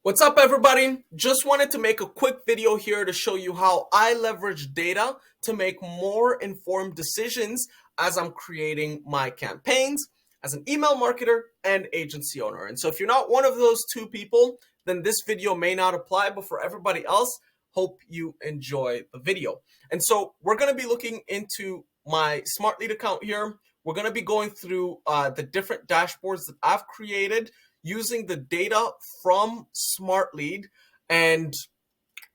What's up, everybody? Just wanted to make a quick video here to show you how I leverage data to make more informed decisions as I'm creating my campaigns as an email marketer and agency owner. And so if you're not one of those two people, then this video may not apply, but for everybody else, hope you enjoy the video. And so we're going to be looking into my Smartlead account here. We're going to be going through the different dashboards that I've created using the data from Smartlead, and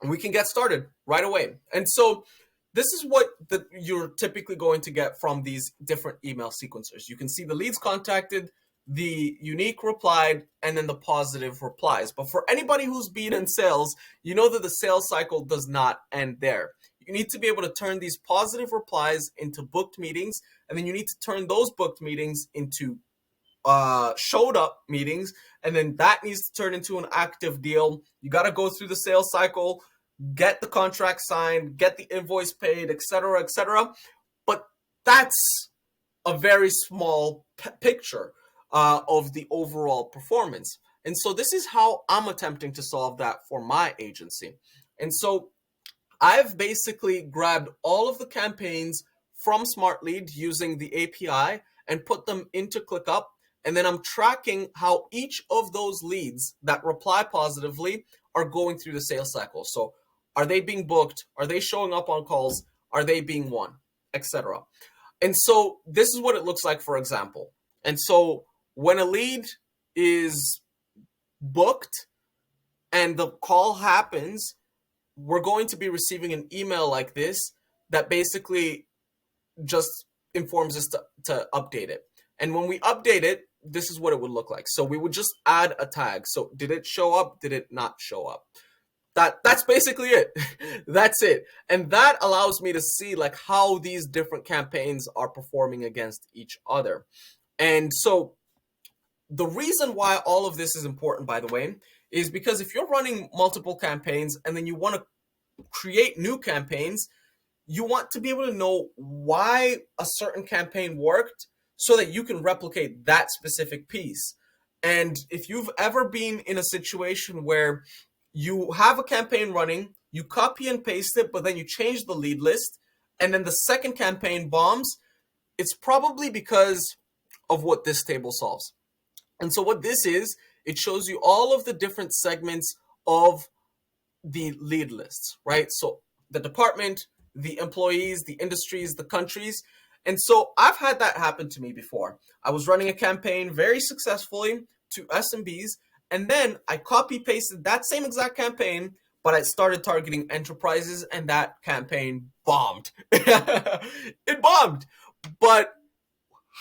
we can get started right away. And so this is what you're typically going to get from these different email sequencers. You can see the leads contacted, the unique replied, and then the positive replies. But for anybody who's been in sales, you know that the sales cycle does not end there. You need to be able to turn these positive replies into booked meetings, and then you need to turn those booked meetings into showed up meetings, and then that needs to turn into an active deal. You got to go through the sales cycle, get the contract signed, get the invoice paid, etc., etc. But that's a very small picture of the overall performance. And so this is how I'm attempting to solve that for my agency. And so I've basically grabbed all of the campaigns from Smartlead using the API and put them into ClickUp. And then I'm tracking how each of those leads that reply positively are going through the sales cycle. So are they being booked? Are they showing up on calls? Are they being won? Etc. And so this is what it looks like, for example. And so when a lead is booked and the call happens, we're going to be receiving an email like this that basically just informs us to update it. And when we update it, this is what it would look like. So we would just add a tag. So did it show up? Did it not show up? That's basically it. That's it. And that allows me to see like how these different campaigns are performing against each other. And so the reason why all of this is important, by the way, is because if you're running multiple campaigns and then you want to create new campaigns, you want to be able to know why a certain campaign worked so that you can replicate that specific piece. And if you've ever been in a situation where you have a campaign running, you copy and paste it, but then you change the lead list, and then the second campaign bombs, it's probably because of what this table solves. And so what this is, it shows you all of the different segments of the lead lists, right? So the department, the employees, the industries, the countries. And so I've had that happen to me before. I was running a campaign very successfully to SMBs, and then I copy pasted that same exact campaign, but I started targeting enterprises, and that campaign bombed. It bombed. But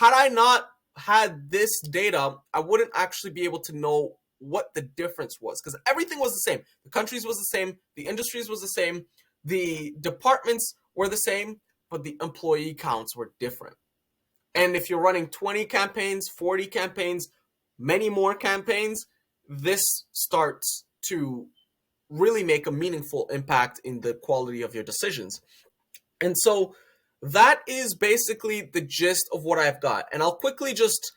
had I not had this data, I wouldn't actually be able to know what the difference was, because everything was the same. The countries was the same, the industries was the same, the departments were the same, but the employee counts were different. And if you're running 20 campaigns, 40 campaigns, many more campaigns, this starts to really make a meaningful impact in the quality of your decisions. And so that is basically the gist of what I've got. And I'll quickly just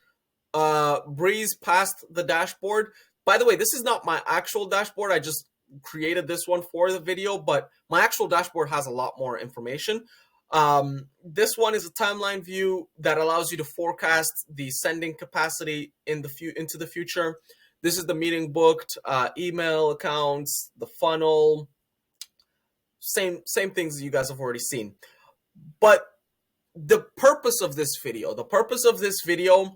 breeze past the dashboard. By the way, this is not my actual dashboard. I just created this one for the video, but my actual dashboard has a lot more information. This one is a timeline view that allows you to forecast the sending capacity into the future. This is the meeting booked, email accounts, the funnel, same things that you guys have already seen. But the purpose of this video,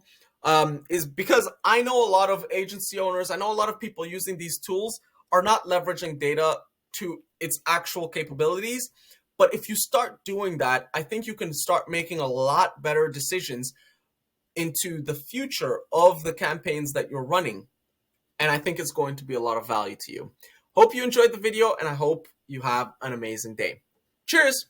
is because I know a lot of agency owners, I know a lot of people using these tools are not leveraging data to its actual capabilities. But if you start doing that, I think you can start making a lot better decisions into the future of the campaigns that you're running. And I think it's going to be a lot of value to you. Hope you enjoyed the video, and I hope you have an amazing day. Cheers!